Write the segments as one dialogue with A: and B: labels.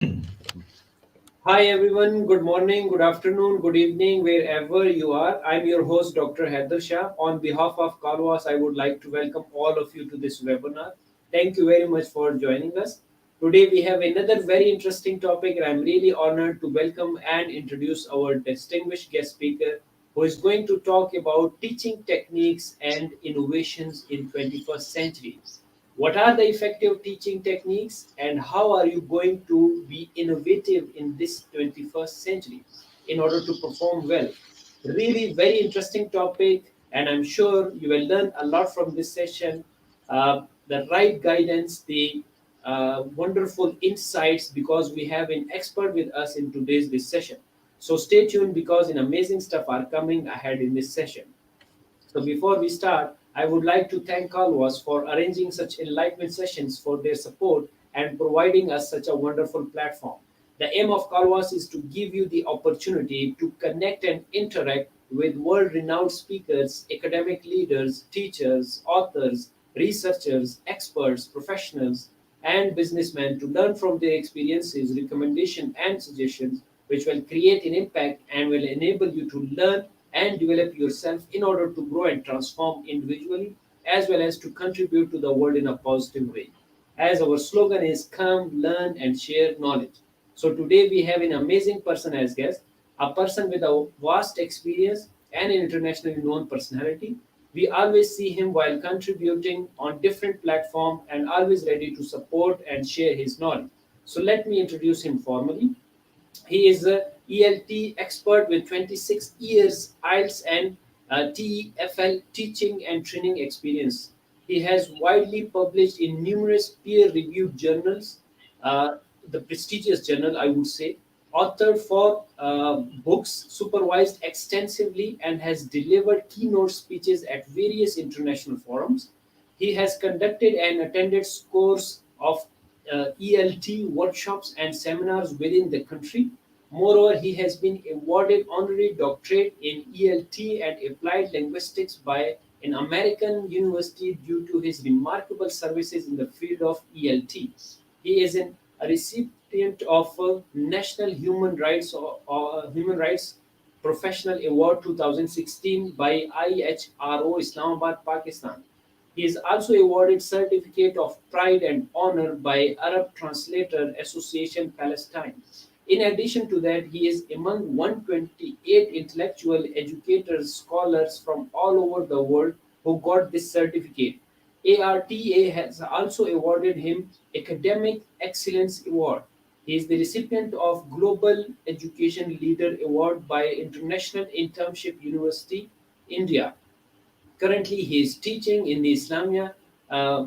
A: Hi everyone, good morning, good afternoon, good evening, wherever you are. I'm your host, Dr. Haider Shah. On behalf of CALWASS, I would like to welcome all of you to this webinar. Thank you very much for joining us. Today we have another very interesting topic, and I'm really honored to welcome and introduce our distinguished guest speaker who is going to talk about teaching techniques and innovations in 21st century. What are the effective teaching techniques and how are you going to be innovative in this 21st century in order to perform well? Really very interesting topic, and I'm sure you will learn a lot from this session. The right guidance, the wonderful insights, because we have an expert with us in today's this session. So stay tuned because an amazing stuff are coming ahead in this session. So before we start, I would like to thank CALWASS for arranging such enlightenment sessions, for their support and providing us such a wonderful platform. The aim of CALWASS is to give you the opportunity to connect and interact with world-renowned speakers, academic leaders, teachers, authors, researchers, experts, professionals, and businessmen to learn from their experiences, recommendations, and suggestions, which will create an impact and will enable you to learn and develop yourself in order to grow and transform individually as well as to contribute to the world in a positive way. As our slogan is come, learn, and share knowledge. So today we have an amazing person as guest, a person with a vast experience and an internationally known personality. We always see him while contributing on different platforms and always ready to support and share his knowledge. So let me introduce him formally. He is a ELT expert with 26 years IELTS and TEFL teaching and training experience. He has widely published in numerous peer-reviewed journals, the prestigious journal, I would say, authored for books, supervised extensively, and has delivered keynote speeches at various international forums. He has conducted and attended scores of ELT workshops and seminars within the country. Moreover, he has been awarded honorary doctorate in ELT and applied linguistics by an American university due to his remarkable services in the field of ELT. He is a recipient of a National Human Rights Professional Award 2016 by IHRO Islamabad, Pakistan. He is also awarded Certificate of Pride and Honor by Arab Translator Association Palestine. In addition to that, he is among 128 intellectual educators, scholars from all over the world who got this certificate. ARTA has also awarded him Academic Excellence Award. He is the recipient of Global Education Leader Award by International Internship University, India. Currently, he is teaching in the Islamia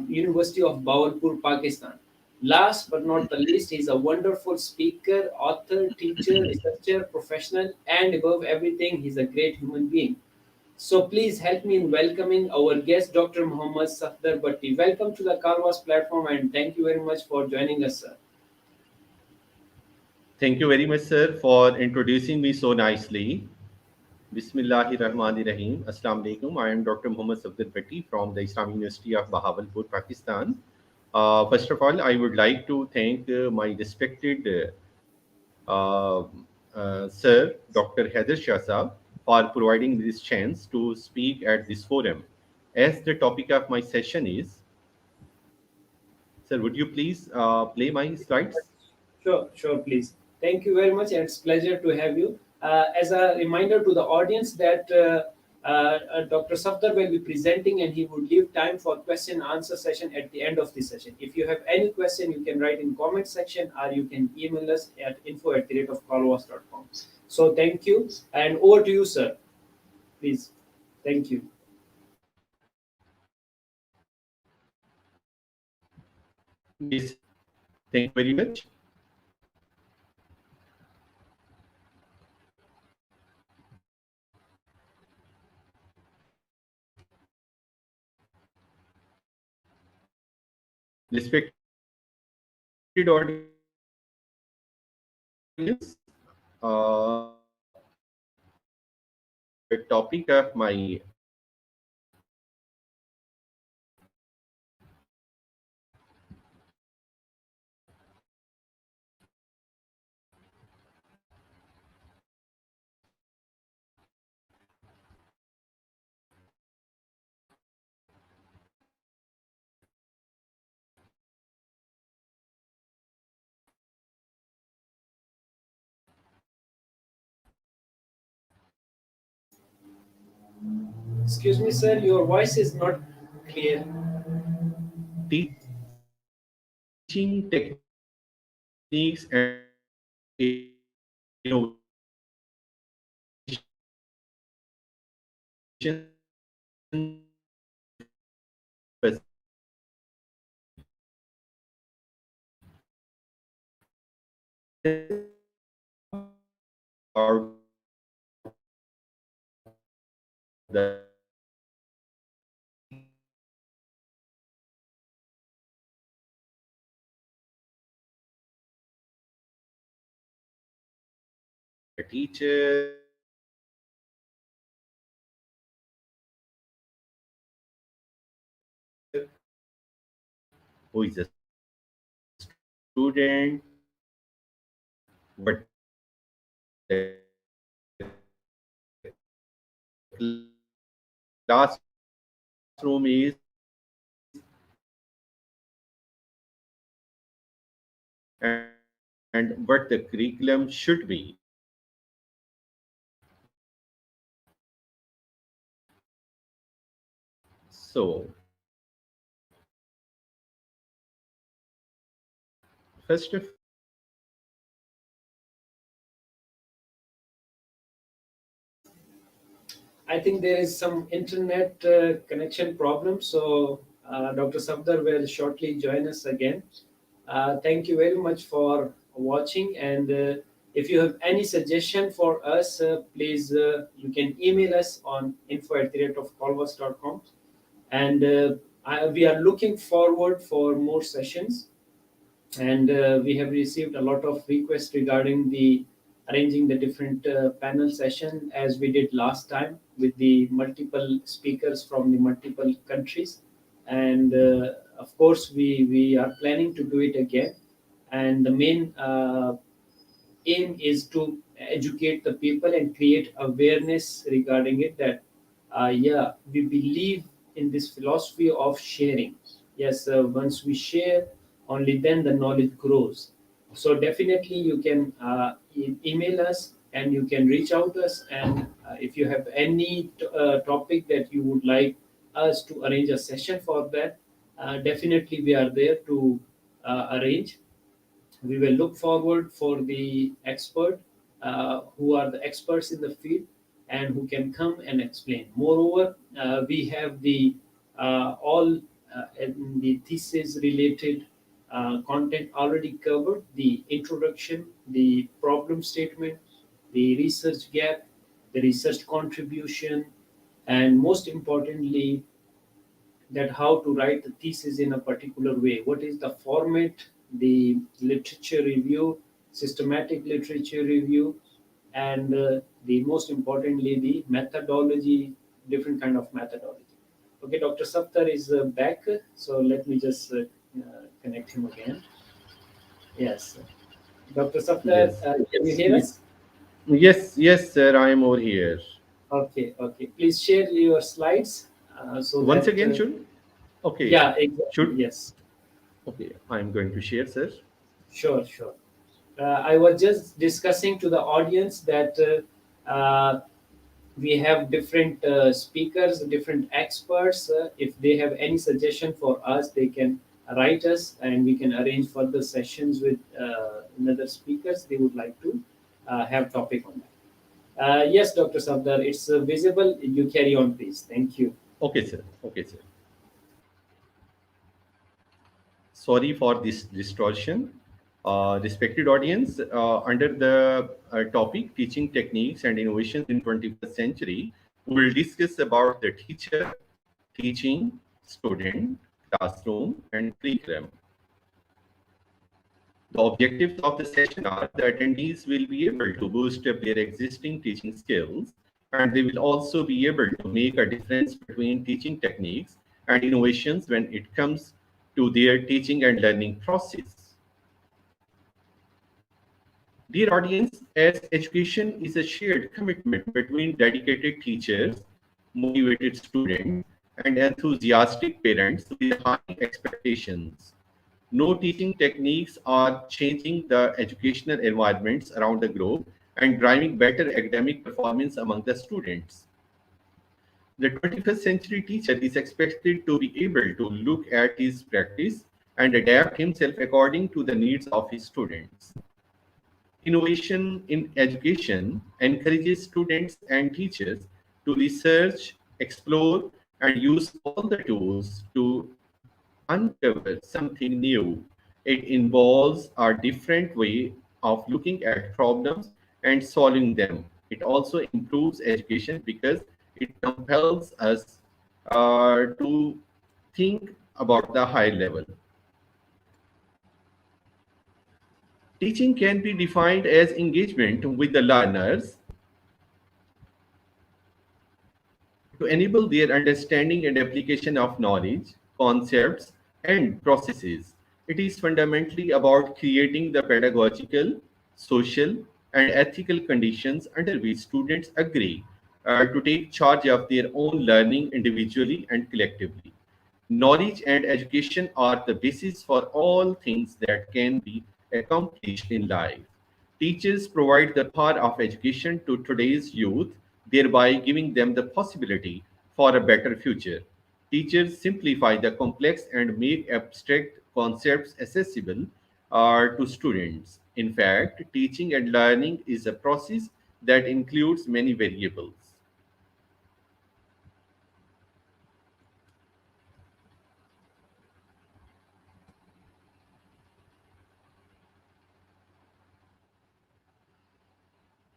A: University of Bawalpur, Pakistan. Last but not the least, he is a wonderful speaker, author, teacher, researcher, professional, and above everything, he's a great human being. So please help me in welcoming our guest, Dr. Muhammad Safdar Bhatti. Welcome to the CALWASS platform and thank you very much for joining us, sir.
B: Thank you very much, sir, for introducing me so nicely. Bismillahirrahmanirrahim. Assalamu alaikum. I am Dr. Muhammad Safdar Bhatti from the Islamic University of Bahawalpur, Pakistan. First of all, I would like to thank my respected Sir Dr. Haider Shah Saab for providing me this chance to speak at this forum. As the topic of my session is, sir, would you please play my slides?
A: Sure, sure, please. Thank you very much, and it's pleasure to have you. As a reminder to the audience that Dr. Safdar will be presenting, and he would leave time for question answer session at the end of the session. If you have any question, you can write in comment section, or you can email us at info@calwas.com. So thank you, and over to you, sir. Please. Thank you.
B: Yes, thank you very much. Respected audience, the topic of my
A: Excuse me, sir, your voice is not clear.
B: Teaching techniques and
A: I think there is some internet connection problem, so Dr. Sabdar will shortly join us again. Thank you very much for watching, and if you have any suggestion for us, please you can email us on info@calwas.com, and we are looking forward for more sessions, and we have received a lot of requests regarding the arranging the different panel session as we did last time with the multiple speakers from the multiple countries, and of course we are planning to do it again, and the main aim is to educate the people and create awareness regarding it, that yeah, we believe in this philosophy of sharing. Yes, once we share, only then the knowledge grows. So definitely you can email us, and you can reach out to us, and if you have any topic that you would like us to arrange a session for that, definitely we are there to arrange. We will look forward for the expert who are the experts in the field and who can come and explain. Moreover, we have the all in the thesis related content already covered: the introduction, the problem statement, the research gap, the research contribution, and most importantly, that how to write the thesis in a particular way. What is the format, the literature review, systematic literature review, and the most importantly, the methodology, different kind of methodology. Okay, Dr. Saptar is back, so let me just connect him again. Yes, Dr. Saptar,
B: yes,
A: can you
B: yes,
A: hear us?
B: yes, sir. I am over here.
A: Okay, okay. Please share your slides so
B: Once
A: that,
B: again, should okay,
A: yeah, exactly,
B: should
A: yes.
B: okay. I am going to share, sir.
A: Sure, sure. I was just discussing to the audience that we have different speakers, different experts. If they have any suggestion for us, they can write us, and we can arrange further sessions with another speakers they would like to have topic on that. Yes, Dr. Safdar, it's visible. You carry on, please. Thank you.
B: Okay, sir. Okay, sir. Sorry for this distortion. Respected audience, under the topic teaching techniques and innovations in 21st century, we will discuss about the teacher, teaching, student, classroom, and curriculum. The objectives of the session are the attendees will be able to boost up their existing teaching skills, and they will also be able to make a difference between teaching techniques and innovations when it comes to their teaching and learning process. Dear audience, as education is a shared commitment between dedicated teachers, motivated students, and enthusiastic parents with high expectations, no teaching techniques are changing the educational environments around the globe and driving better academic performance among the students. The 21st century teacher is expected to be able to look at his practice and adapt himself according to the needs of his students. Innovation in education encourages students and teachers to research, explore, and use all the tools to uncover something new. It involves a different way of looking at problems and solving them. It also improves education because it compels us to think about the high level. Teaching can be defined as engagement with the learners to enable their understanding and application of knowledge, concepts, and processes. It is fundamentally about creating the pedagogical, social, and ethical conditions under which students agree to take charge of their own learning individually and collectively. Knowledge and education are the basis for all things that can be accomplished in life. Teachers provide the power of education to today's youth, thereby giving them the possibility for a better future. Teachers simplify the complex and make abstract concepts accessible to students. In fact, teaching and learning is a process that includes many variables.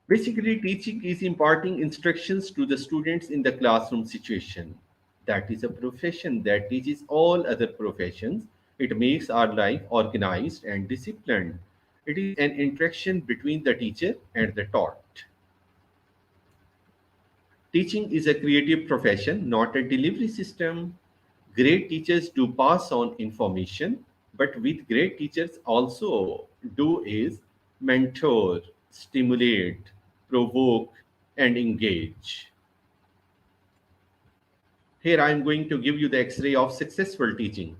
B: Basically, teaching is imparting instructions to the students in the classroom situation. That is a profession that teaches all other professions. It makes our life organized and disciplined. It is an interaction between the teacher and the taught. Teaching is a creative profession, not a delivery system. Great teachers do pass on information, but with great teachers also do is mentor, stimulate, provoke, and engage. Here I am going to give you the X-ray of successful teaching.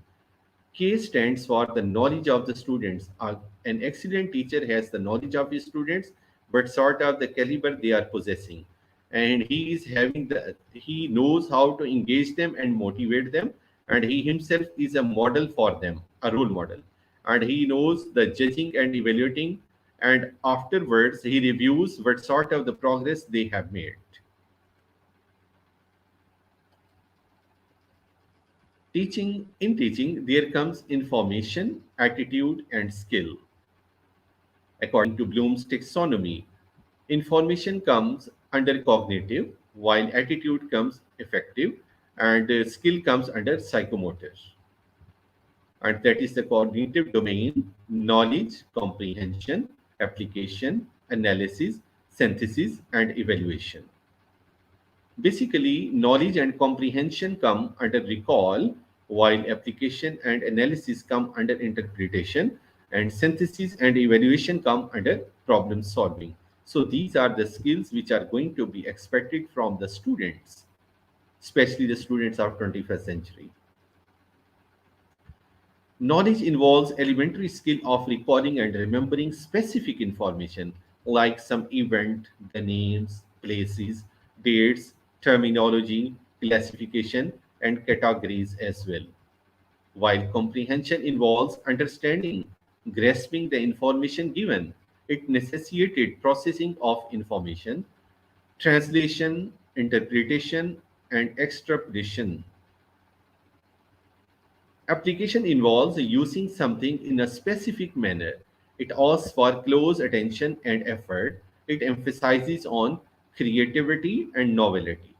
B: K stands for the knowledge of the students. An excellent teacher has the knowledge of his students, but sort of the caliber they are possessing. And he knows how to engage them and motivate them. And he himself is a model for them, a role model. And he knows the judging and evaluating. And afterwards, he reviews what sort of the progress they have made. In teaching, there comes information, attitude, and skill. According to Bloom's taxonomy, information comes under cognitive, while attitude comes affective, and skill comes under psychomotor. And that is the cognitive domain: knowledge, comprehension, application, analysis, synthesis, and evaluation. Basically, knowledge and comprehension come under recall, while application and analysis come under interpretation, and synthesis and evaluation come under problem solving. So, these are the skills which are going to be expected from the students, especially the students of 21st century. Knowledge involves elementary skill of recalling and remembering specific information like some event, the names, places, dates, terminology, classification, and categories as well. While comprehension involves understanding, grasping the information given, it necessitated processing of information, translation, interpretation, and extrapolation. Application involves using something in a specific manner. It asks for close attention and effort. It emphasizes on creativity and novelty.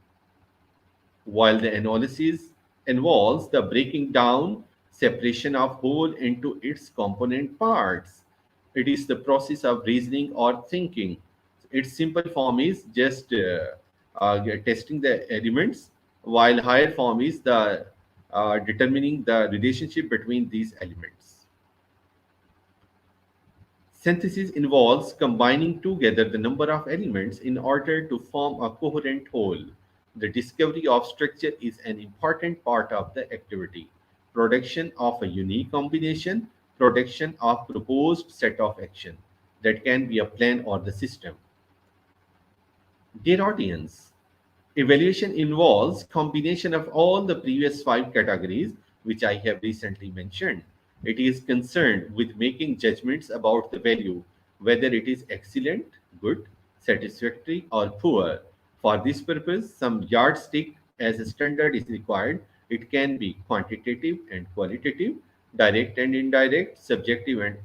B: While the analysis involves the breaking down, separation of whole into its component parts. It is the process of reasoning or thinking. Its simple form is just testing the elements, while higher form is the determining the relationship between these elements. Synthesis involves combining together the number of elements in order to form a coherent whole. The discovery of structure is an important part of the activity. Production of a unique combination, production of proposed set of action that can be a plan or the system. Dear audience, Evaluation involves combination of all the previous five categories which I have recently mentioned. It is concerned with making judgments about the value, whether it is excellent, good, satisfactory, or poor. For this purpose, some yardstick as a standard is required. It can be quantitative and qualitative, direct and indirect, subjective and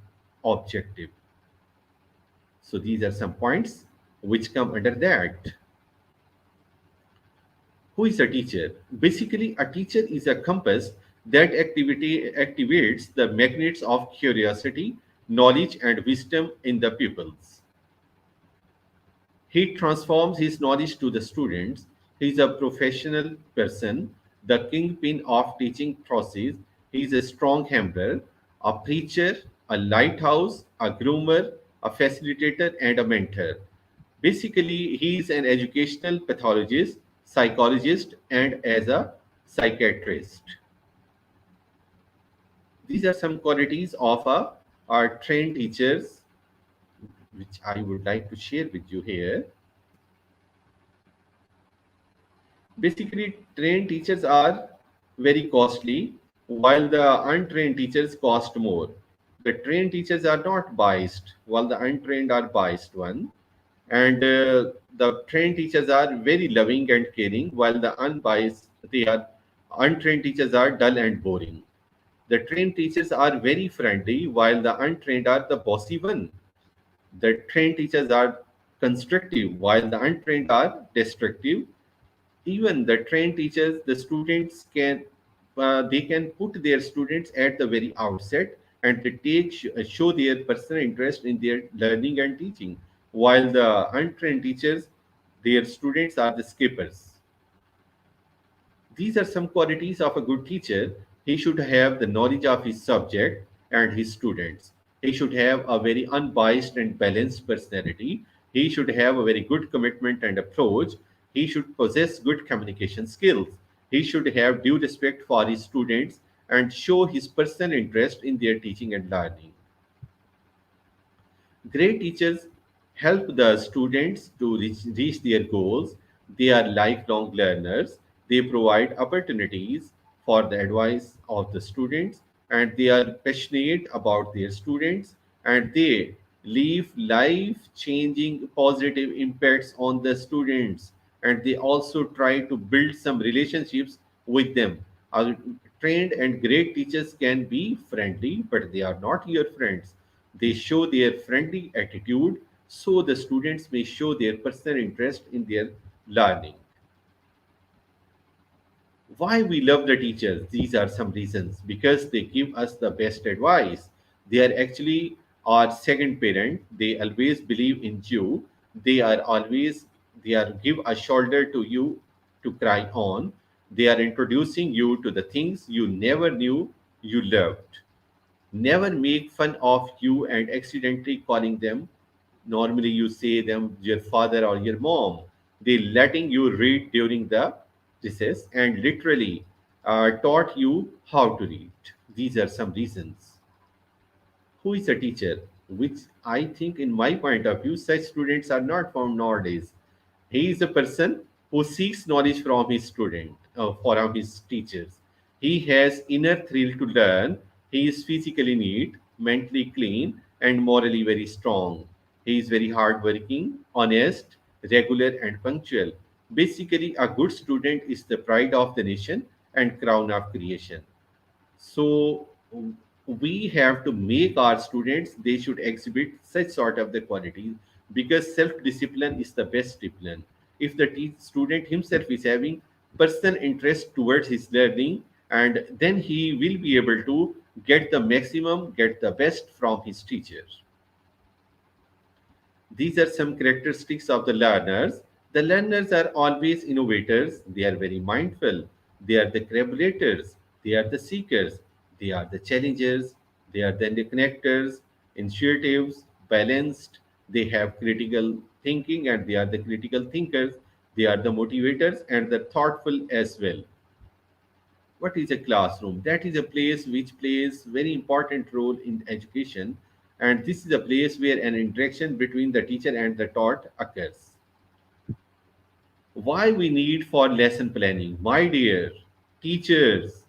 B: objective. So these are some points which come under that. Who is a teacher? Basically, a teacher is a compass that activity activates the magnets of curiosity, knowledge, and wisdom in the pupils. He transforms his knowledge to the students. He is a professional person, the kingpin of teaching process. He is a strong hammer, a preacher, a lighthouse, a groomer, a facilitator, and a mentor. Basically, he is an educational pathologist, psychologist, and as a psychiatrist. These are some qualities of our trained teachers, which I would like to share with you here. Basically, trained teachers are very costly, while the untrained teachers cost more. The trained teachers are not biased, while the untrained are biased one. And the trained teachers are very loving and caring, while the unbiased, they are untrained teachers are dull and boring. The trained teachers are very friendly, while the untrained are the bossy one. The trained teachers are constructive, while the untrained are destructive. Even the trained teachers, the students can they can put their students at the very outset, and they show their personal interest in their learning and teaching, while the untrained teachers, their students are the skippers. These are some qualities of a good teacher. He should have the knowledge of his subject and his students. He should have a very unbiased and balanced personality. He should have a very good commitment and approach. He should possess good communication skills. He should have due respect for his students and show his personal interest in their teaching and learning. Great teachers help the students to reach their goals. They are lifelong learners. They provide opportunities for the advice of the students, and they are passionate about their students, and they leave life changing positive impacts on the students, and they also try to build some relationships with them. Our trained and great teachers can be friendly, but they are not your friends. They show their friendly attitude so the students may show their personal interest in their learning. Why we love the teachers? These are some reasons. Because they give us the best advice. They are actually our second parent. They always believe in you. They are always they are give a shoulder to you to cry on. They are introducing you to the things you never knew you loved. Never make fun of you and accidentally calling them. Normally, you say them your father or your mom. They letting you read during the recess and literally taught you how to read. These are some reasons. Who is a teacher? Which I think, in my point of view, such students are not found nowadays. He is a person who seeks knowledge from his student, from his teachers. He has inner thrill to learn. He is physically neat, mentally clean, and morally very strong. He is very hardworking, honest, regular, and punctual. Basically, a good student is the pride of the nation and crown of creation. So we have to make our students, they should exhibit such sort of the qualities, because self-discipline is the best discipline. If the student himself is having personal interest towards his learning, and then he will be able to get the maximum, get the best from his teacher. These are some characteristics of the learners. The learners are always innovators. They are very mindful. They are the collaborators. They are the seekers. They are the challengers. They are the connectors, initiatives, balanced. They have critical thinking and they are the critical thinkers. They are the motivators and the thoughtful as well. What is a classroom? That is a place which plays very important role in education, and this is a place where an interaction between the teacher and the taught occurs. Why we need for lesson planning? My dear teachers,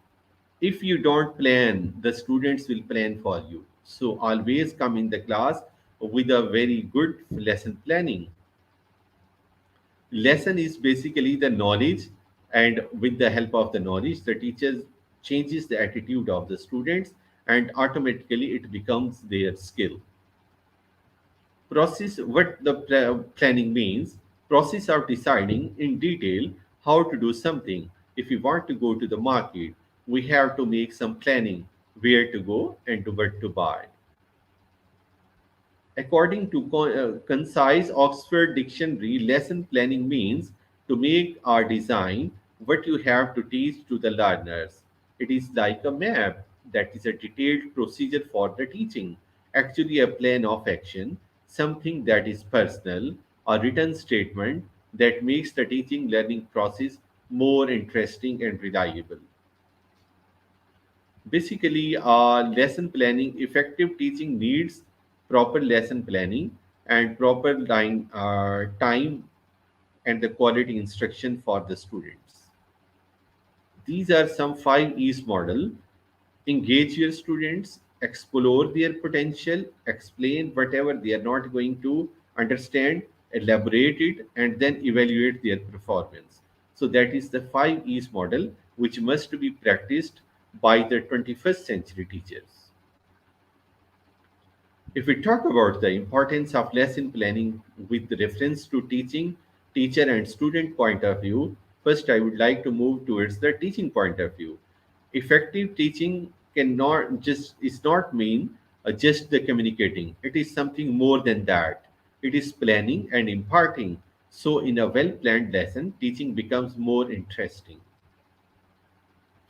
B: if you don't plan, the students will plan for you. So always come in the class with a very good lesson planning. Lesson is basically the knowledge, and with the help of the knowledge, the teachers changes the attitude of the students, and automatically it becomes their skill. Process, what the planning means: process of deciding in detail how to do something. If we want to go to the market, we have to make some planning, where to go and to what to buy. According to concise Oxford Dictionary, lesson planning means to make or design what you have to teach to the learners. It is like a map, that is a detailed procedure for the teaching. Actually, a plan of action, something that is personal, a written statement that makes the teaching learning process more interesting and reliable. Basically, lesson planning, effective teaching needs proper lesson planning and proper time and the quality instruction for the students. These are some 5 E's model. Engage your students, explore their potential, explain whatever they are not going to understand, elaborate it, and then evaluate their performance. So that is the 5 E's model, which must be practiced by the 21st century teachers. If we talk about the importance of lesson planning with reference to teaching, teacher and student point of view, first I would like to move towards the teaching point of view. Effective teaching cannot just is not mean just the communicating. It is something more than that. It is planning and imparting. So in a well-planned lesson, teaching becomes more interesting.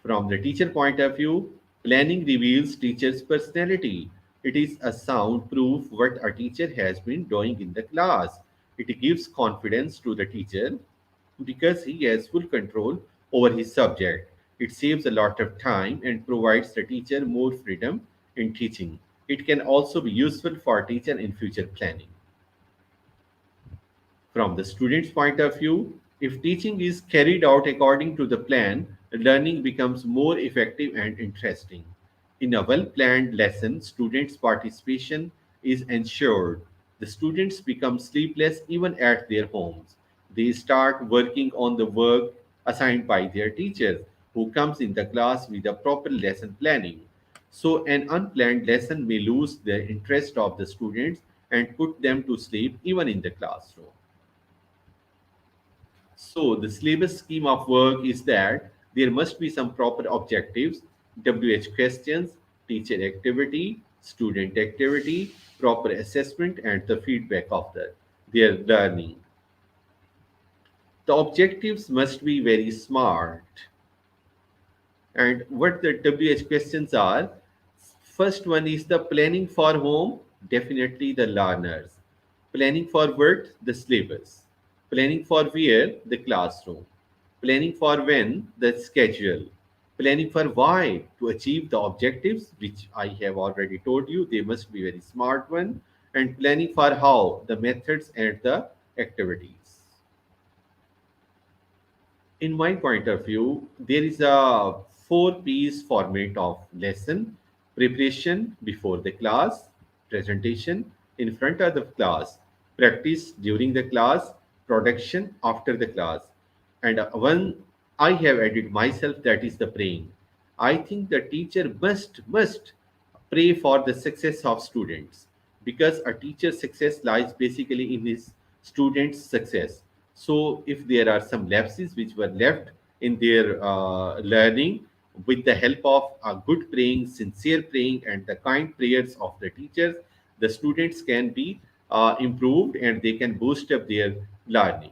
B: From the teacher point of view, planning reveals teacher's personality. It is a sound proof what a teacher has been doing in the class. It gives confidence to the teacher because he has full control over his subject. It saves a lot of time and provides the teacher more freedom in teaching. It can also be useful for teacher in future planning. From the student's point of view, if teaching is carried out according to the plan, learning becomes more effective and interesting. In a well planned lesson, students' participation is ensured. The students become sleepless even at their homes. They start working on the work assigned by their teachers, who comes in the class with a proper lesson planning. So, an unplanned lesson may lose the interest of the students and put them to sleep even in the classroom. So the syllabus scheme of work is that there must be some proper objectives, WH questions, teacher activity, student activity, proper assessment, and the feedback of their learning. The objectives must be very smart. And what the WH questions are: first one is the planning for whom, definitely the learners. Planning for what, the syllabus. Planning for where, the classroom. Planning for when, the schedule. Planning for why, to achieve the objectives, which I have already told you, they must be very smart one. And planning for how, the methods and the activities. In my point of view, there is a 4 P's format of lesson: preparation before the class, presentation in front of the class, practice during the class, production after the class. And one I have added myself, that is the praying. I think the teacher must pray for the success of students, because a teacher's success lies basically in his students' success. So if there are some lapses which were left in their learning, with the help of a good praying, sincere praying, and the kind prayers of the teachers, the students can be improved and they can boost up their learning.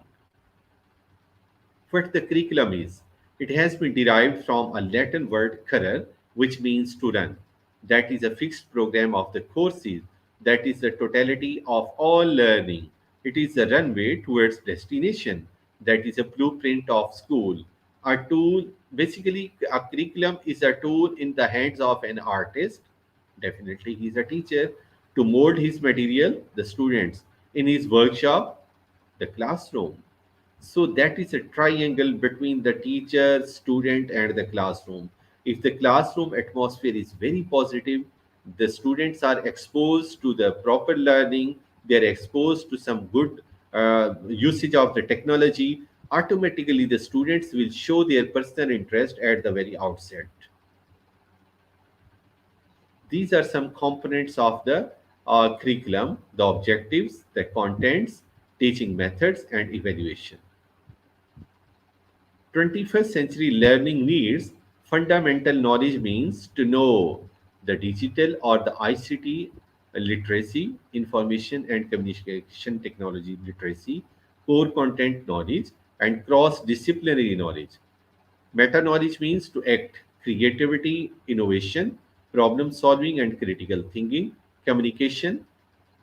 B: What the curriculum is: it has been derived from a Latin word currer, which means to run. That is a fixed program of the courses. That is the totality of all learning. It is a runway towards destination. That is a blueprint of school. A tool, basically, a curriculum is a tool in the hands of an artist. Definitely, he is a teacher, to mold his material, the students, in his workshop, the classroom. So that is a triangle between the teacher, student, and the classroom. If the classroom atmosphere is very positive, the students are exposed to the proper learning, they're exposed to some good usage of the technology, automatically the students will show their personal interest at the very outset. These are some components of the curriculum: the objectives, the contents, teaching methods, and evaluation. 21st century learning needs fundamental knowledge, means to know the digital or the ICT literacy, information and communication technology literacy, core content knowledge, and cross disciplinary knowledge. Meta knowledge means to act, creativity, innovation, problem solving, and critical thinking, communication.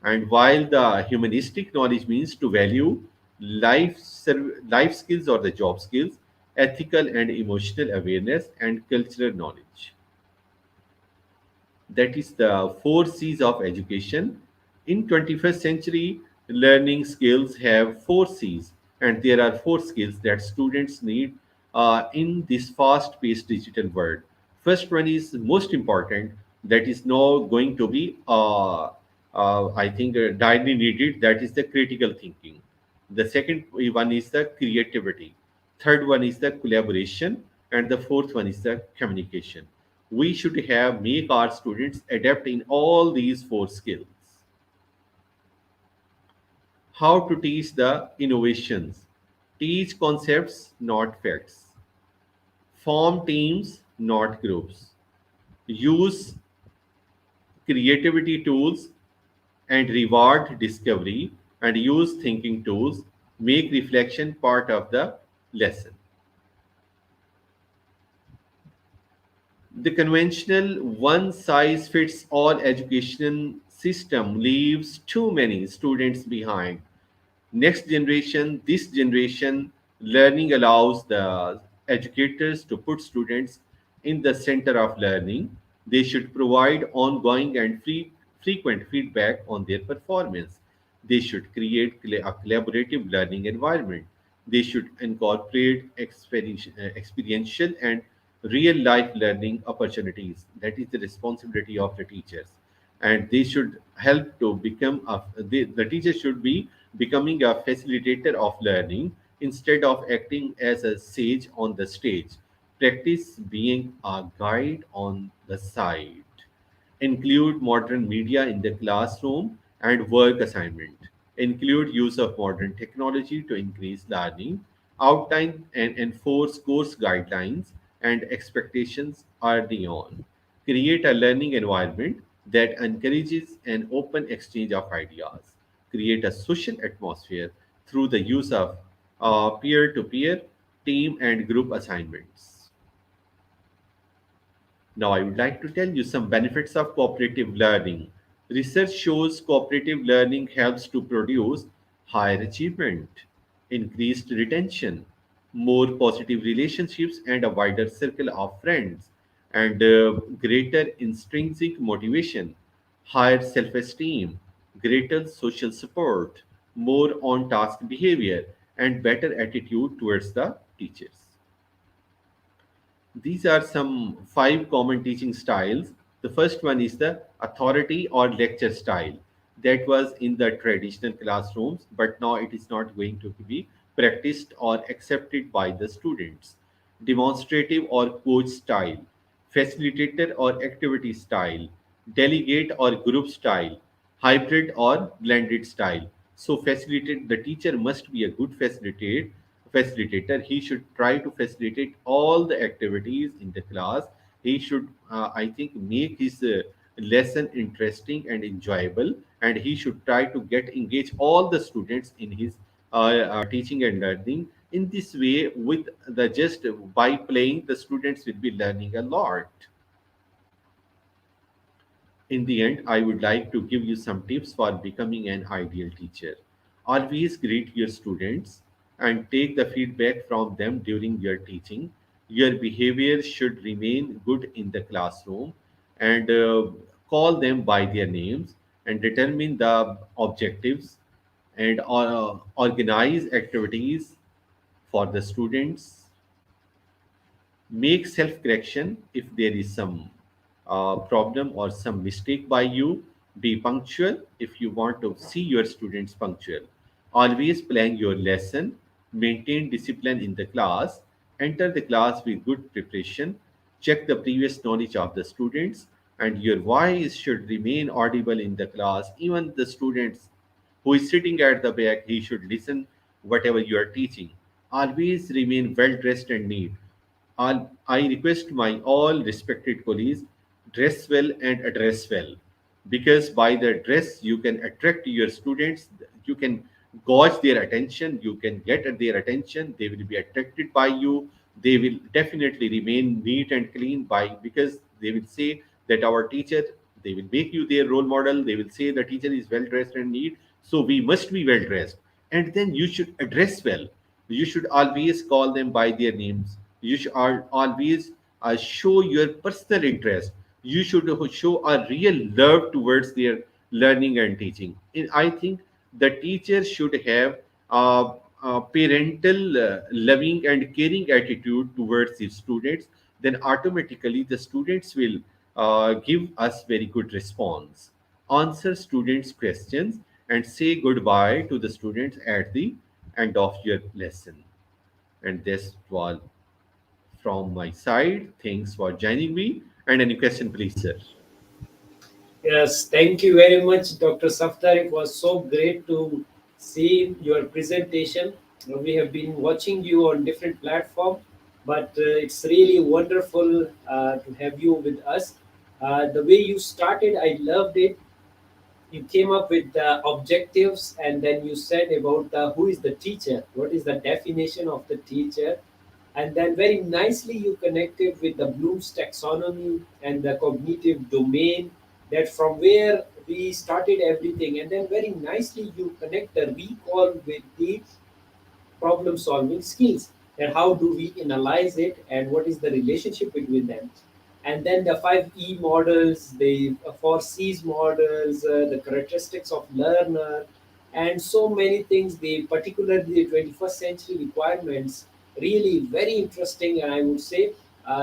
B: And while the humanistic knowledge means to value life skills or the job skills, ethical and emotional awareness, and cultural knowledge. That is the four C's of education. In 21st century, learning skills have four C's, and there are four skills that students need in this fast-paced digital world. First one is most important, that is now going to be, I think, direly needed, that is the critical thinking. The second one is the creativity. Third one is the collaboration, and the fourth one is the communication. We should have make our students adapt in all these four skills. How to teach the innovations: teach concepts, not facts; form teams, not groups; use creativity tools and reward discovery; and use thinking tools; make reflection part of the lesson. The conventional one size fits all education system leaves too many students behind. Next generation, this generation, learning allows the educators to put students in the center of learning. They should provide ongoing and frequent feedback on their performance. They should create a collaborative learning environment. They should incorporate experiential and real life learning opportunities. That is the responsibility of the teachers. And they should help to become the teacher should be becoming a facilitator of learning instead of acting as a sage on the stage. Practice being a guide on the side. Include modern media in the classroom and work assignment. Include use of modern technology to increase learning. Outline and enforce course guidelines and expectations early on. Create a learning environment that encourages an open exchange of ideas. Create a social atmosphere through the use of peer to peer, team, and group assignments. Now, I would like to tell you some benefits of cooperative learning. Research shows cooperative learning helps to produce higher achievement, increased retention, more positive relationships, and a wider circle of friends, and greater intrinsic motivation, higher self esteem, greater social support, more on task behavior, and better attitude towards the teachers. These are some five common teaching styles. The first one is the authority or lecture style that was in the traditional classrooms, but now it is not going to be practiced or accepted by the students. Demonstrative or coach style, facilitator or activity style, delegate or group style, hybrid or blended style. So facilitate the teacher must be a good facilitator. He should try to facilitate all the activities in the class. He should, I think, make his lesson interesting and enjoyable, and he should try to get engage all the students in his teaching and learning. In this way, with the just by playing, the students will be learning a lot. In the end, I would like to give you some tips for becoming an ideal teacher. Always greet your students and take the feedback from them during your teaching. Your behavior should remain good in the classroom, and call them by their names and determine the objectives and organize activities for the students. Make self correction if there is some problem or some mistake by you. Be punctual if you want to see your students punctual. Always plan your lesson. Maintain discipline in the class. Enter the class with good preparation. Check the previous knowledge of the students, and your voice should remain audible in the class. Even the students who is sitting at the back, he should listen whatever you are teaching. Always remain well dressed and neat. I request my all respected colleagues, dress well and address well, because by the dress you can attract your students, you can gauge their attention, you can get at their attention, they will be attracted by you, they will definitely remain neat and clean by, because they will say that our teacher, they will make you their role model, they will say the teacher is well dressed and neat, so we must be well dressed. And then you should address well, you should always call them by their names, you should always show your personal interest, you should show a real love towards their learning and teaching. And I think the teacher should have a parental loving and caring attitude towards his students, then automatically the students will give us very good response. Answer students questions and say goodbye to the students at the end of your lesson. And this was from my side. Thanks for joining me. And any question, please, sir.
A: Yes, thank you very much, Dr. Safdar. It was so great to see your presentation. We have been watching you on different platforms, but it's really wonderful to have you with us. The way you started, I loved it. You came up with the objectives, and then you said about who is the teacher, what is the definition of the teacher, and then very nicely you connected with the Bloom's taxonomy and the cognitive domain, that from where we started everything, and then very nicely you connect the recall with the problem solving skills, and how do we analyze it and what is the relationship between them. And then the 5E models, the 4Cs models, the characteristics of learner, and so many things, the particularly the 21st century requirements, really very interesting. And I would say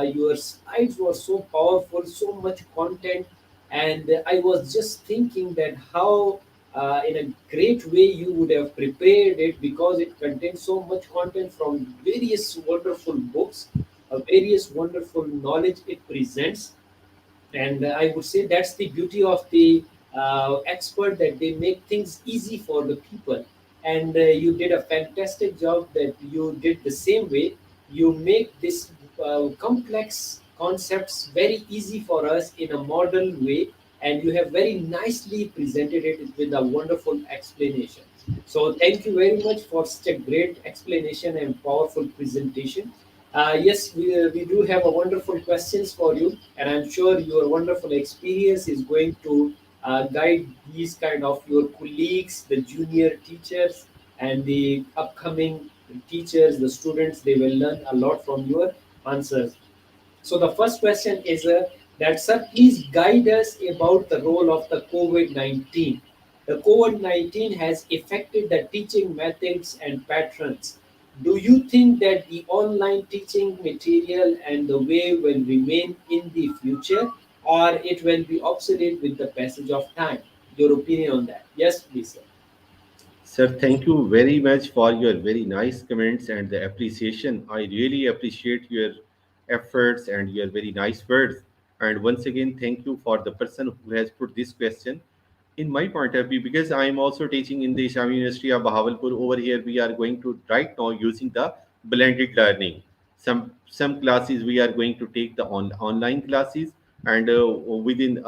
A: your slides were so powerful, so much content. And I was just thinking that how in a great way you would have prepared it, because it contains so much content from various wonderful books, various wonderful knowledge it presents. And I would say that's the beauty of the expert, that they make things easy for the people. And you did a fantastic job, that you did the same way. You make this complex concepts very easy for us in a model way, and you have very nicely presented it with a wonderful explanation. So thank you very much for such a great explanation and powerful presentation. Yes, we do have a wonderful questions for you, and I'm sure your wonderful experience is going to guide these kind of your colleagues, the junior teachers, and the upcoming teachers, the students. They will learn a lot from your answers. So the first question is that, sir, please guide us about the role of the COVID-19. The COVID-19 has affected the teaching methods and patterns. Do you think that the online teaching material and the way will remain in the future, or it will be obsolete with the passage of time? Your opinion on that? Yes, please, sir.
B: Sir, thank you very much for your very nice comments and the appreciation. I really appreciate your efforts and your very nice words. And once again, thank you for the person who has put this question. In my point of view, because I am also teaching in the Islamic University of Bahawalpur, over here we are going to right now using the blended learning. Some classes we are going to take the online classes, and within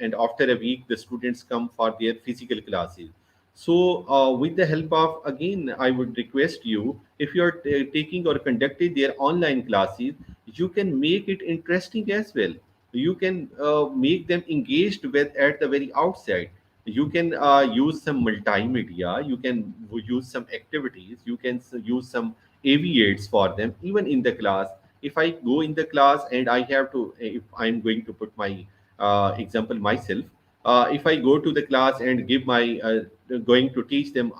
B: and after a week the students come for their physical classes. So, with the help of, again, I would request you, if you are taking or conducting their online classes, you can make it interesting as well. You can make them engaged with at the very outset. You can use some multimedia. You can use some activities. You can use some aviates for them, even in the class. If I go in the class and I have to, if I'm going to put my example myself, if I go to the class and give my going to teach them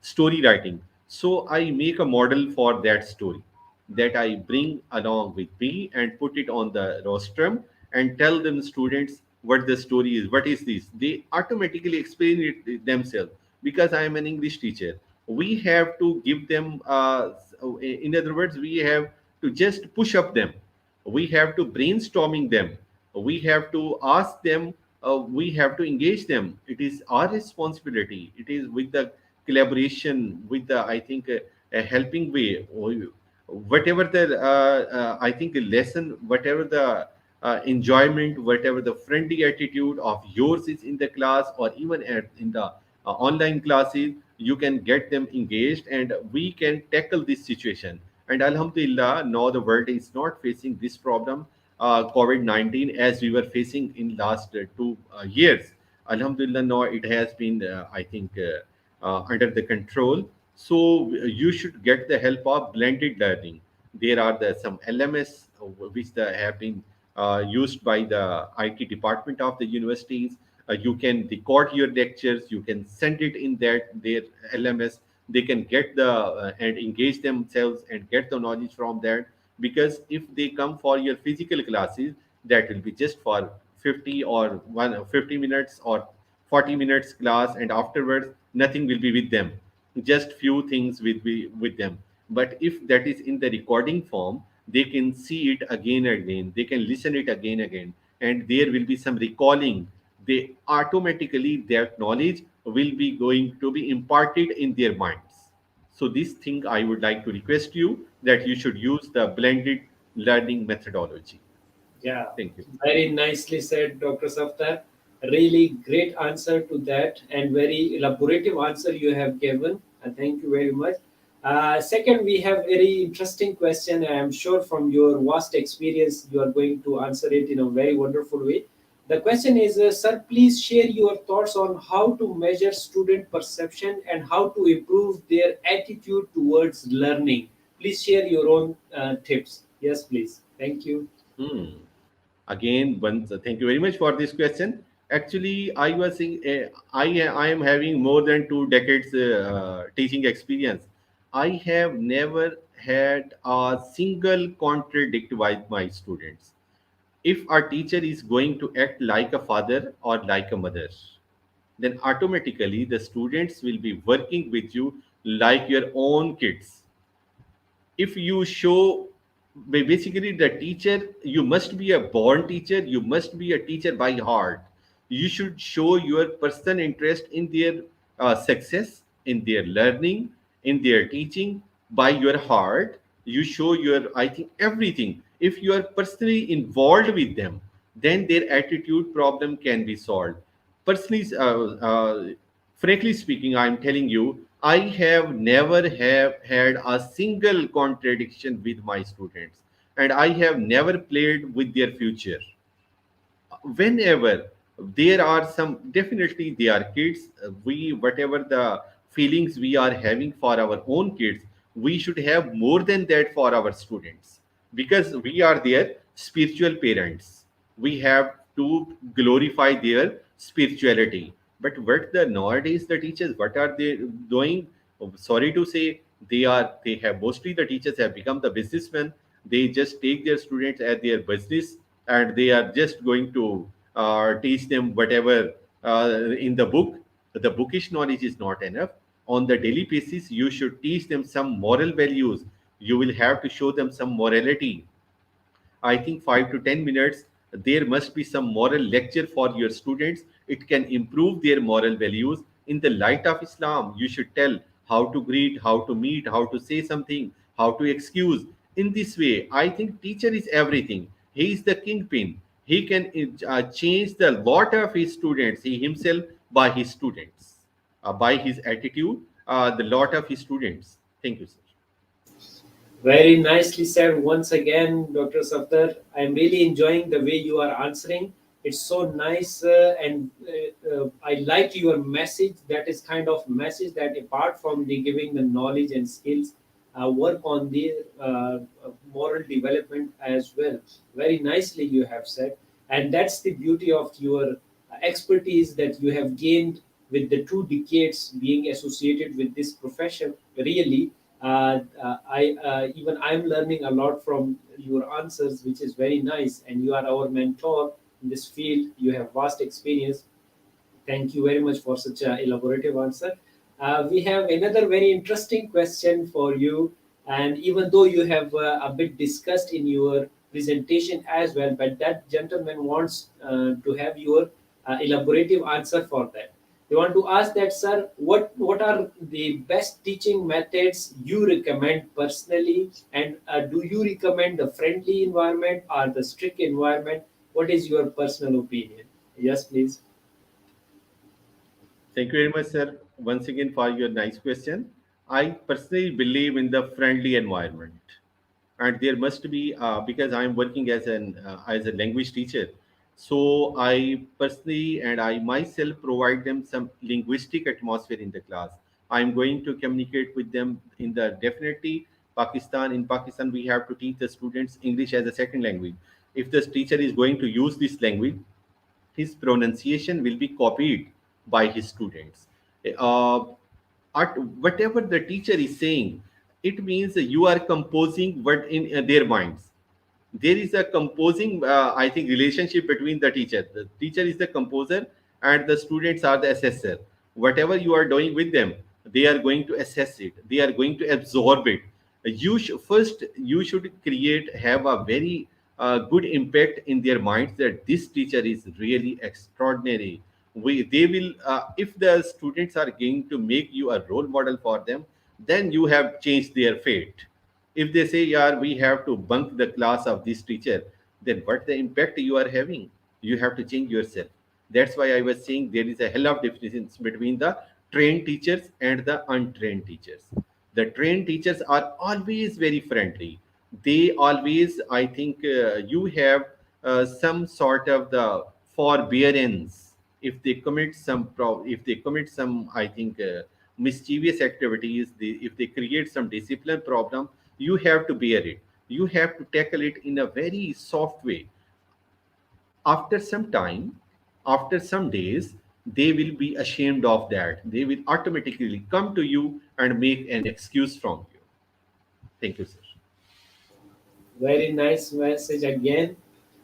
B: story writing. So I make a model for that story that I bring along with me and put it on the rostrum and tell them students what the story is. What is this? They automatically explain it themselves because I am an English teacher. We have to give them, in other words, we have to just push up them. We have to brainstorming them. We have to ask them. We have to engage them. It is our responsibility. It is with the collaboration, with the, I think, a helping way, or whatever the I think a lesson, whatever the enjoyment, whatever the friendly attitude of yours is in the class, or even in the online classes, you can get them engaged and we can tackle this situation. And alhamdulillah, now the world is not facing this problem, COVID-19, as we were facing in last 2 years. Alhamdulillah, now it has been, I think, under the control. So you should get the help of blended learning. There are some LMS which have been used by the IT department of the universities. You can record your lectures. You can send it in their LMS. They can get the and engage themselves and get the knowledge from that. Because if they come for your physical classes, that will be just for 50 or 50 minutes or 40 minutes class, and afterwards nothing will be with them, just few things will be with them. But if that is in the recording form, they can see it again and again, they can listen it again and again, and there will be some recalling. They automatically, that knowledge will be going to be imparted in their minds. So this thing I would like to request you, that you should use the blended learning methodology.
A: Yeah,
B: Thank you.
A: very nicely said, Dr. Saftar. Really great answer to that, and very elaborative answer you have given. Thank you very much. Second, we have very interesting question. I am sure from your vast experience, you are going to answer it in a very wonderful way. The question is, sir, please share your thoughts on how to measure student perception and how to improve their attitude towards learning. Please share your own tips. Yes, please. Thank you.
B: Hmm. Again, once, thank you very much for this question. Actually, I was saying, I am having more than 2 decades teaching experience. I have never had a single contradict with my students. If our teacher is going to act like a father or like a mother, then automatically the students will be working with you like your own kids. If you show, basically the teacher, you must be a born teacher, you must be a teacher by heart. You should show your personal interest in their success, in their learning, in their teaching. By your heart you show your, I think, everything. If you are personally involved with them, then their attitude problem can be solved. Personally, frankly speaking, I'm telling you, I have never have had a single contradiction with my students, and I have never played with their future. Whenever there are some, definitely they are kids, we, whatever the feelings we are having for our own kids, we should have more than that for our students, because we are their spiritual parents. We have to glorify their spirituality. But what the nowadays the teachers, what are they doing? Oh, sorry to say, they have, mostly the teachers have become the businessmen. They just take their students at their business, and they are just going to teach them whatever in the book. The bookish knowledge is not enough. On the daily basis, you should teach them some moral values. You will have to show them some morality. I think 5 to 10 minutes, there must be some moral lecture for your students. It can improve their moral values. In the light of Islam, you should tell how to greet, how to meet, how to say something, how to excuse. In this way, I think teacher is everything. He is the kingpin. He can change the lot of his students, he himself, by his students, by his attitude, the lot of his students. Thank you, sir.
A: Very nicely said once again, Dr. Safdar. I'm really enjoying the way you are answering. It's so nice, and I like your message. That is kind of message that, apart from the giving the knowledge and skills, work on the moral development as well. Very nicely you have said, and that's the beauty of your expertise that you have gained with the 2 decades being associated with this profession. Really, I even I'm learning a lot from your answers, which is very nice. And you are our mentor in this field. You have vast experience. Thank you very much for such an elaborative answer. We have another very interesting question for you. And even though you have a bit discussed in your presentation as well, but that gentleman wants to have your elaborative answer for that. They want to ask that, sir, what are the best teaching methods you recommend personally? And do you recommend the friendly environment or the strict environment? What is your personal opinion? Yes, please.
B: Thank you very much, sir, once again for your nice question. I personally believe in the friendly environment, and there must be because I am working as a language teacher. So I personally and I myself provide them some linguistic atmosphere in the class. I am going to communicate with them in the definitely Pakistan. In Pakistan, we have to teach the students English as a second language. If the teacher is going to use this language, his pronunciation will be copied by his students. Uh, Whatever the teacher is saying, it means you are composing what in their minds. There is a composing, I think, relationship between the teacher is the composer and the students are the assessor. Whatever you are doing with them, they are going to assess it, they are going to absorb it. First you should create have a very good impact in their minds that this teacher is really extraordinary. They will If the students are going to make you a role model for them, then you have changed their fate. If they say, yeah, we have to bunk the class of this teacher, then what the impact you are having? You have to change yourself. That's why I was saying there is a hell of difference between the trained teachers and the untrained teachers. The trained teachers are always very friendly. They always, I think, you have some sort of the forbearance. If they commit some, I think, mischievous activities, if they create some discipline problem, you have to bear it. You have to tackle it in a very soft way. After some time, after some days, they will be ashamed of that. They will automatically come to you and make an excuse from you. Thank you, sir.
A: Very nice message again.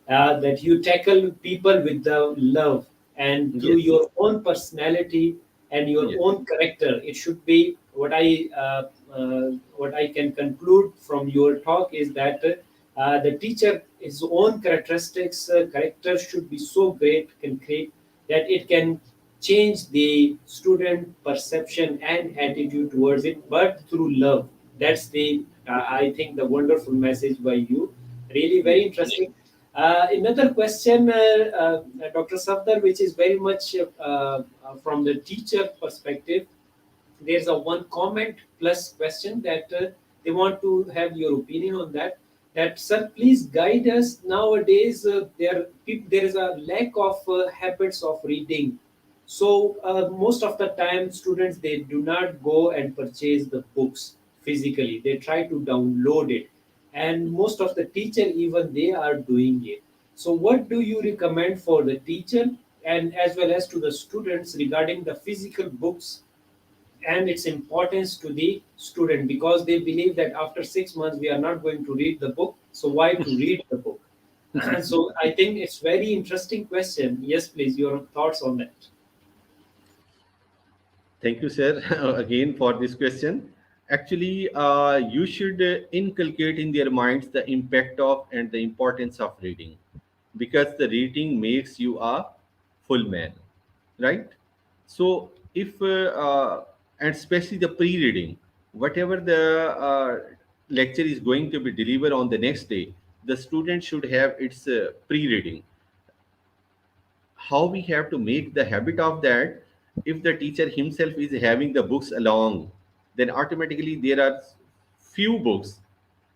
A: That you tackle people with the love and through
B: Yes,
A: your own personality and your
B: yes.
A: own character. It should be what I can conclude from your talk is that the teacher, his own characteristics, character should be so great, concrete, that it can change the student perception and attitude towards it, but through love. That's the I think the wonderful message by you. Really very
B: Yes.
A: interesting. Another question, Dr. Safdar, which is very much from the teacher perspective. There's a one comment plus question that they want to have your opinion on that. That, sir, please guide us. Nowadays, there is a lack of habits of reading. So most of the time, students, they do not go and purchase the books physically. They try to download it, and most of the teacher, even they are doing it. So what do you recommend for the teacher and as well as to the students regarding the physical books and its importance to the student, because they believe that after 6 months we are not going to read the book, so why to read the book? So I think it's very interesting question. Yes, please, your thoughts on that.
B: Thank you, sir, again for this question. Actually, you should inculcate in their minds the impact of and the importance of reading, because the reading makes you a full man, right? So, if and especially the pre-reading, whatever the lecture is going to be delivered on the next day, the student should have its pre-reading. How we have to make the habit of that? If the teacher himself is having the books along, then automatically there are few books,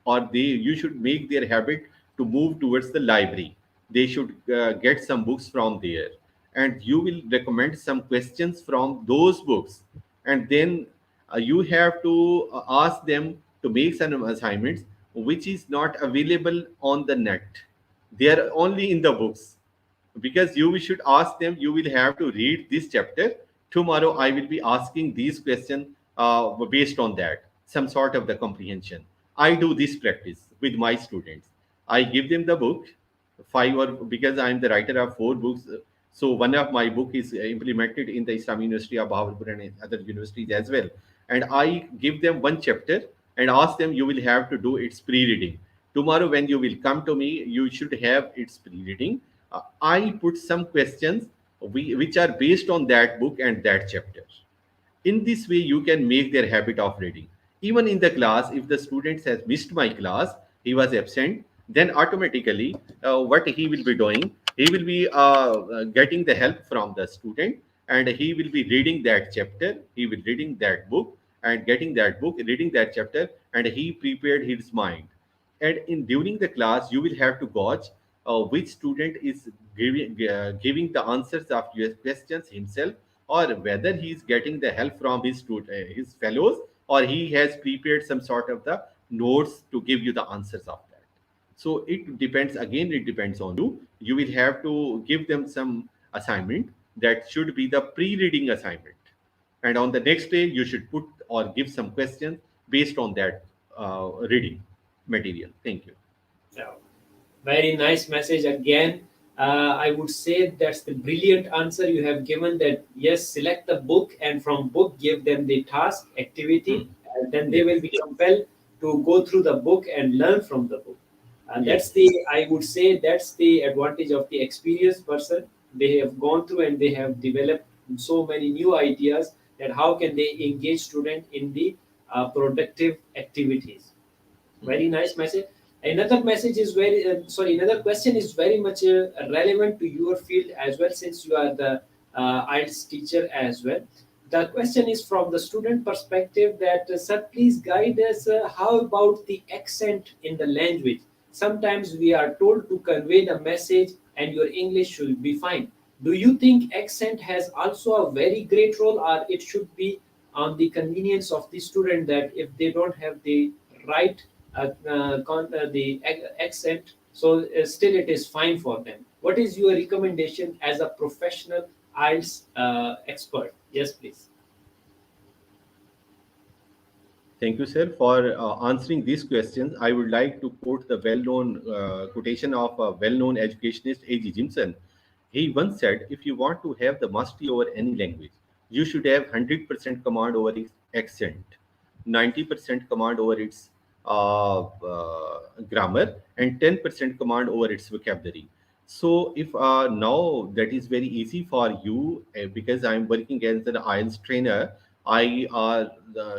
B: or they you should make their habit to move towards the library. They should get some books from there, and you will recommend some questions from those books. And then you have to ask them to make some assignments which is not available on the net. They are only in the books, because you should ask them, you will have to read this chapter tomorrow I will be asking these questions based on that, some sort of the comprehension. I do this practice with my students. I give them the book, five, or because I'm the writer of four books. So one of my book is implemented in the Islam University of Bahawalpur and other universities as well. And I give them one chapter and ask them, you will have to do its pre-reading. Tomorrow when you will come to me, you should have its pre-reading. I put some questions which are based on that book and that chapter. In this way, you can make their habit of reading. Even in the class, if the student has missed my class, he was absent, then automatically what he will be doing, he will be getting the help from the student, and he will be reading that chapter, he will reading that book, and getting that book, reading that chapter, and he prepared his mind. And in during the class, you will have to gauge which student is giving the answers of your questions himself, or whether he is getting the help from his fellows, or he has prepared some sort of the notes to give you the answers of that. So it depends, again it depends on you. You will have to give them some assignment that should be the pre-reading assignment, and on the next day you should put or give some questions based on that reading material. Thank you.
A: Yeah. Very nice message again. I would say that's the brilliant answer you have given. That yes, select the book and from book give them the task
B: Hmm.
A: activity, and then they will
B: Yes.
A: be compelled to go through the book and learn from the book. And that's
B: Yes.
A: the, I would say that's the advantage of the experienced person. They have gone through and they have developed so many new ideas that how can they engage student in the productive activities.
B: Hmm.
A: Very nice message. Another message is another question is very much relevant to your field as well, since you are the IELTS teacher as well. The question is from the student perspective that, sir, please guide us. How about the accent in the language? Sometimes we are told to convey the message and your English should be fine. Do you think accent has also a very great role, or it should be on the convenience of the student that if they don't have the right accent, so still it is fine for them? What is your recommendation as a professional IELTS expert? Yes, please.
B: Thank you, sir, for answering these questions. I would like to quote the well-known quotation of a well-known educationist, A.G. Jimson. He once said, "If you want to have the mastery over any language, you should have 100% command over its accent, 90% command over its grammar, and 10% command over its vocabulary." So, if now that is very easy for you, because I'm working as an IELTS trainer, I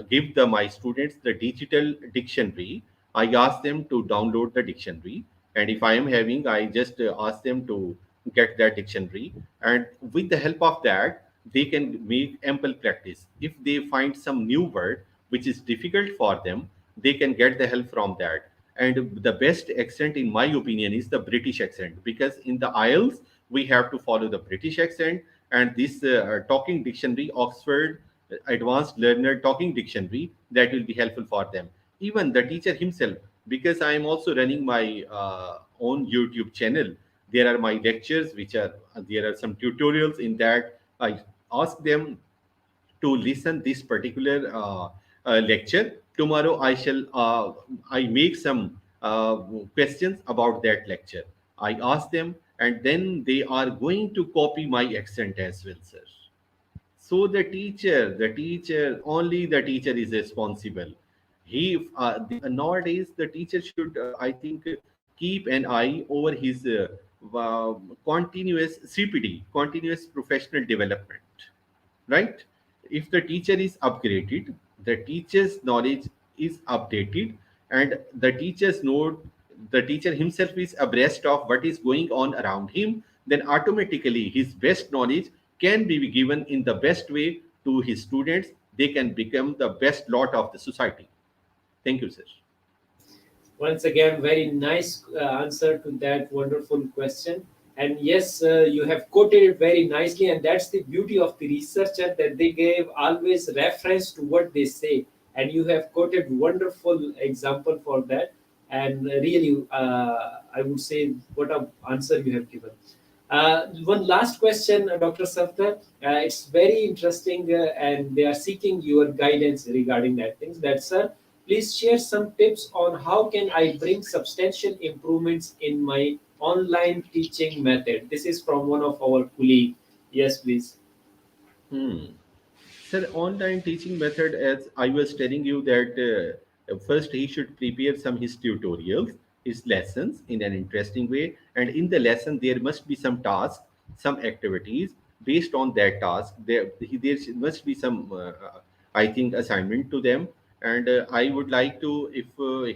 B: give my students the digital dictionary. I ask them to download the dictionary, and if I am having, I just ask them to get that dictionary, and with the help of that, they can make ample practice. If they find some new word which is difficult for them, they can get the help from that. And the best accent, in my opinion, is the British accent, because in the IELTS we have to follow the British accent, and this talking dictionary, Oxford Advanced Learner Talking Dictionary, that will be helpful for them. Even the teacher himself, because I am also running my own YouTube channel. There are my lectures, which are there are some tutorials in that. I ask them to listen this particular lecture. Tomorrow I make some questions about that lecture. I ask them, and then they are going to copy my accent as well, sir. So only the teacher is responsible. Nowadays the teacher should, I think, keep an eye over his continuous CPD, continuous professional development, right? If the teacher is upgraded, the teacher's knowledge is updated, and the teacher himself is abreast of what is going on around him, then automatically his best knowledge can be given in the best way to his students. They can become the best lot of the society. Thank you, sir.
A: Once again, very nice answer to that wonderful question. And yes, you have quoted it very nicely, and that's the beauty of the researcher, that they gave always reference to what they say, and you have quoted wonderful example for that. And really, I would say what a answer you have given. One last question, Dr. Safdar. It's very interesting, and they are seeking your guidance regarding that things. That, sir, please share some tips on how can I bring substantial improvements in my online teaching method. This is from one of our colleague. Yes, please.
B: Hmm. Sir, online teaching method, as I was telling you that first he should prepare some his tutorials, his lessons in an interesting way, and in the lesson there must be some tasks, some activities. Based on that task, must be some, I think, assignment to them. And I would like to, if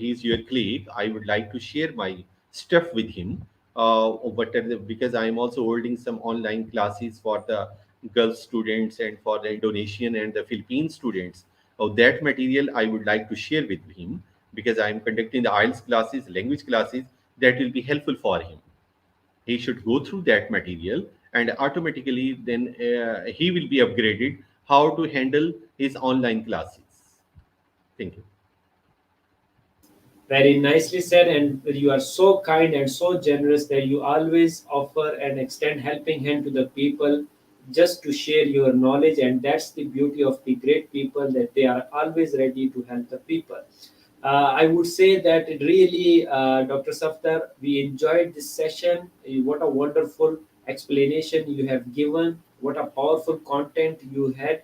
B: he's your colleague, I would like to share my stuff with him. Because I am also holding some online classes for the Gulf students and for the Indonesian and the Philippine students. That material I would like to share with him because I am conducting the IELTS classes, language classes that will be helpful for him. He should go through that material and automatically then he will be upgraded how to handle his online classes. Thank you.
A: Very nicely said, and you are so kind and so generous that you always offer and extend helping hand to the people just to share your knowledge, and that's the beauty of the great people that they are always ready to help the people. I would say that it really, Dr. Safdar, we enjoyed this session. What a wonderful explanation you have given. What a powerful content you had,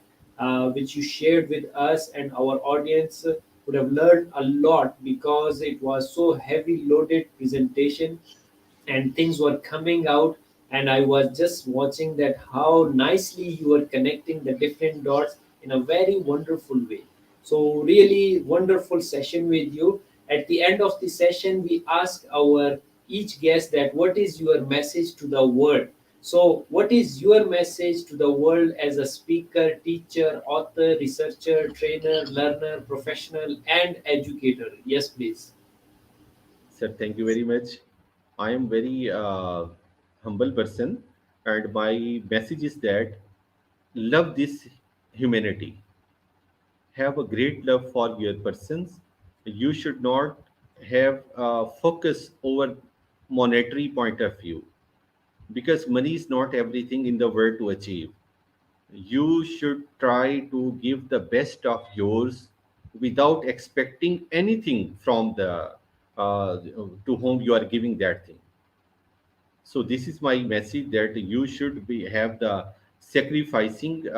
A: which you shared with us and our audience would have learned a lot because it was so heavy loaded presentation and things were coming out, and I was just watching that how nicely you were connecting the different dots in a very wonderful way. So really wonderful session with you. At the end of the session we ask our each guest that what is your message to the world. So what is your message to the world as a speaker, teacher, author, researcher, trainer, learner, professional and educator? Yes, please.
B: Sir, thank you very much. I am very humble person, and my message is that love this humanity, have a great love for your persons. You should not have focus over monetary point of view because money is not everything in the world to achieve. You should try to give the best of yours without expecting anything from the to whom you are giving that thing. So this is my message that you should be have the sacrificing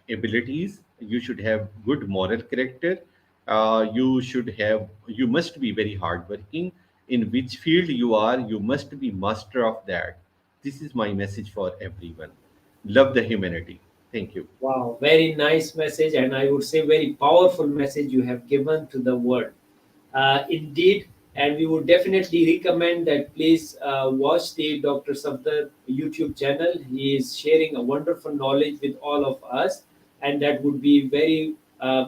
B: abilities. You should have good moral character. You must be very hardworking. In which field you are, you must be master of that. This is my message for everyone. Love the humanity. Thank you.
A: Wow, very nice message, and I would say very powerful message you have given to the world. Indeed, and we would definitely recommend that please watch the Dr. Safdar YouTube channel. He is sharing a wonderful knowledge with all of us, and that would be very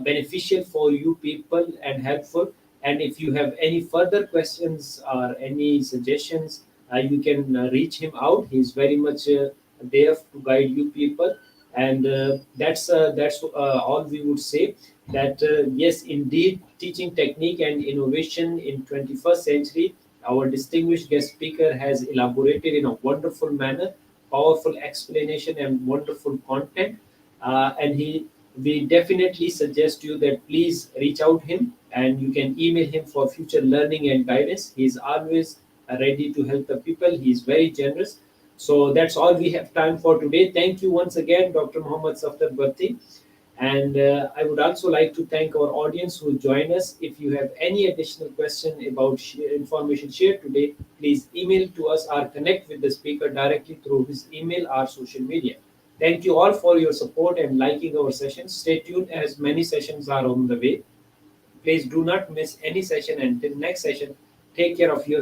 A: beneficial for you people and helpful. And if you have any further questions or any suggestions, you can reach him out. He's very much there to guide you people, and that's all we would say. That yes, indeed, teaching technique and innovation in 21st century. Our distinguished guest speaker has elaborated in a wonderful manner, powerful explanation and wonderful content. And we definitely suggest you that please reach out him and you can email him for future learning and guidance. He is always ready to help the people. He is very generous. So that's all we have time for today. Thank you once again, Dr. Muhammad Safdar Bhatti. And I would also like to thank our audience who joined us. If you have any additional question about information shared today, please email to us or connect with the speaker directly through his email or social media. Thank you all for your support and liking our sessions. Stay tuned as many sessions are on the way. Please do not miss any session. Until next session, take care of yourself.